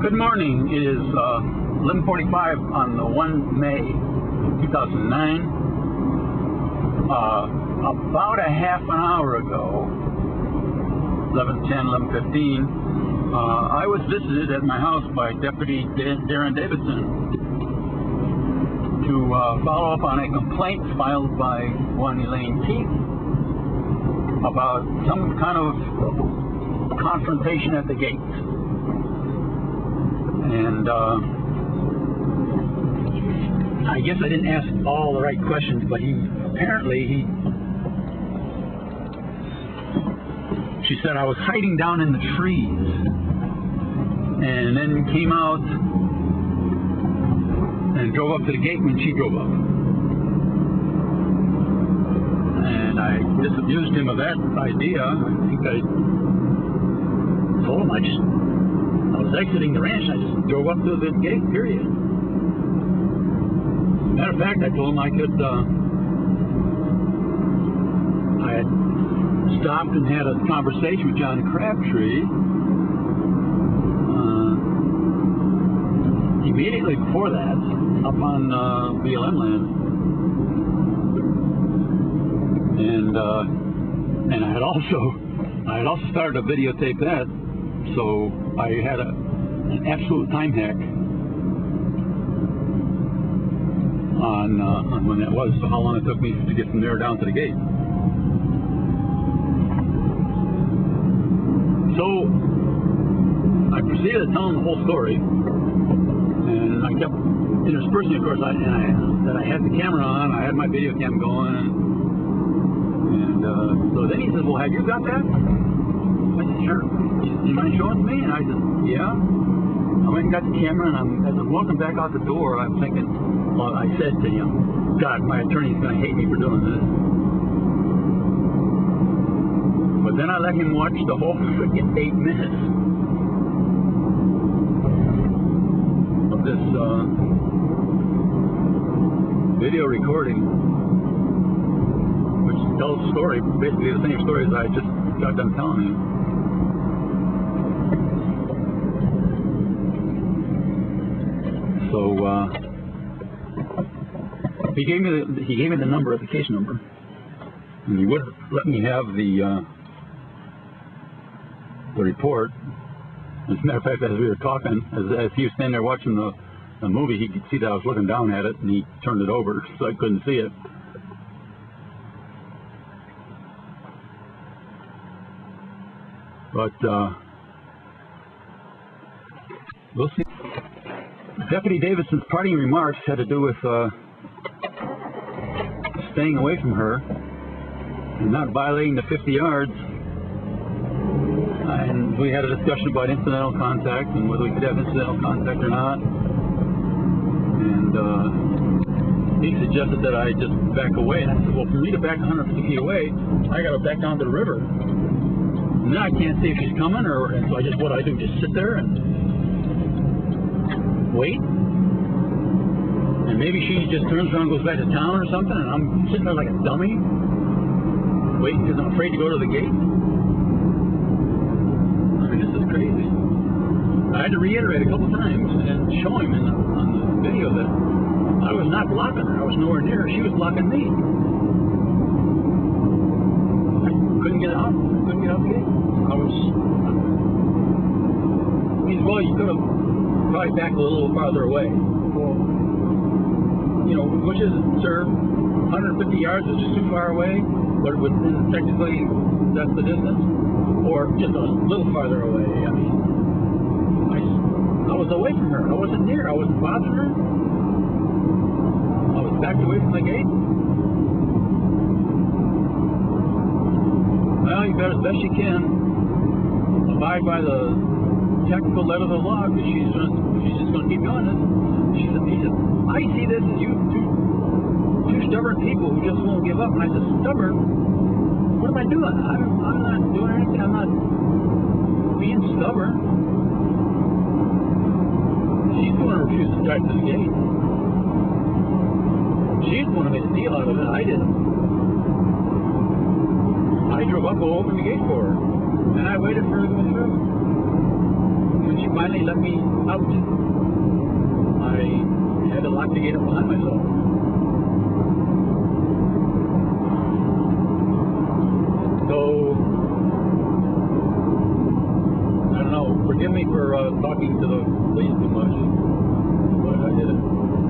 Good morning. It is 11:45 on the 1 May 2009. About a half an hour ago, 11:10, 11:15, I was visited at my house by Deputy Davidson to follow up on a complaint filed by one Elaine Keith about some kind of confrontation at the gate. And I guess I didn't ask all the right questions, but she said I was hiding down in the trees, and then came out and drove up to the gate when she drove up. And I disabused him of that idea. I think I told him I was exiting the ranch, I just drove up to the gate, period. Matter of fact, I told him I had stopped and had a conversation with John Crabtree immediately before that, up on BLM land. And I had also started to videotape that. So I had an absolute time hack on when that was, so how long it took me to get from there down to the gate. So I proceeded to tell him the whole story, and I kept interspersing, of course, that I had the camera on, I had my video cam going, and so then he said, well, have you got that? I said, sure. Do you mind showing it to me? And I said, yeah. I went and got the camera, and as I'm walking back out the door, I'm thinking, well, I said to him, God, my attorney's going to hate me for doing this. But then I let him watch the whole freaking 8 minutes of this video recording, which tells the story, basically the same story as I just got done telling you. So he gave me the number, the case number, and he would let me have the report. As a matter of fact, as we were talking, as he was standing there watching the movie, he could see that I was looking down at it, and he turned it over so I couldn't see it. But we'll see. Deputy Davidson's parting remarks had to do with staying away from her and not violating the 50 yards. And we had a discussion about incidental contact and whether we could have incidental contact or not. And he suggested that I just back away. And I said, well, for me to back 150 feet away, I got to back down to the river. And then I can't see if she's coming, and so what do I do? Just sit there and wait? And maybe she just turns around and goes back to town or something, and I'm sitting there like a dummy, waiting because I'm afraid to go to the gate? I mean, this is crazy. I had to reiterate a couple times and show him on the video that I was not blocking her. I was nowhere near her. She was blocking me. I couldn't get out. Couldn't get out the gate. He said, well, you could have probably backed a little farther away. Well, you know, which is it, sir? 150 yards is just too far away, but technically that's the distance, or just a little farther away. I mean, I was away from her. I wasn't near. I wasn't bothering her. I was backed away from the gate. Well, you better, as best you can, abide by the technical letter of the law, because she's just going to keep doing this. He said, I see this as you two stubborn people who just won't give up. And I said, stubborn? What am I doing? I'm not doing anything. I'm not being stubborn. She's the one who refused to drive to the gate. She's the one who made a deal out of it. I didn't. I drove up, opened the gate for her, and I waited for her to go through. when she finally let me out, I had to lock the gate up behind myself. So, I don't know, forgive me for talking to the police too much, but I did it.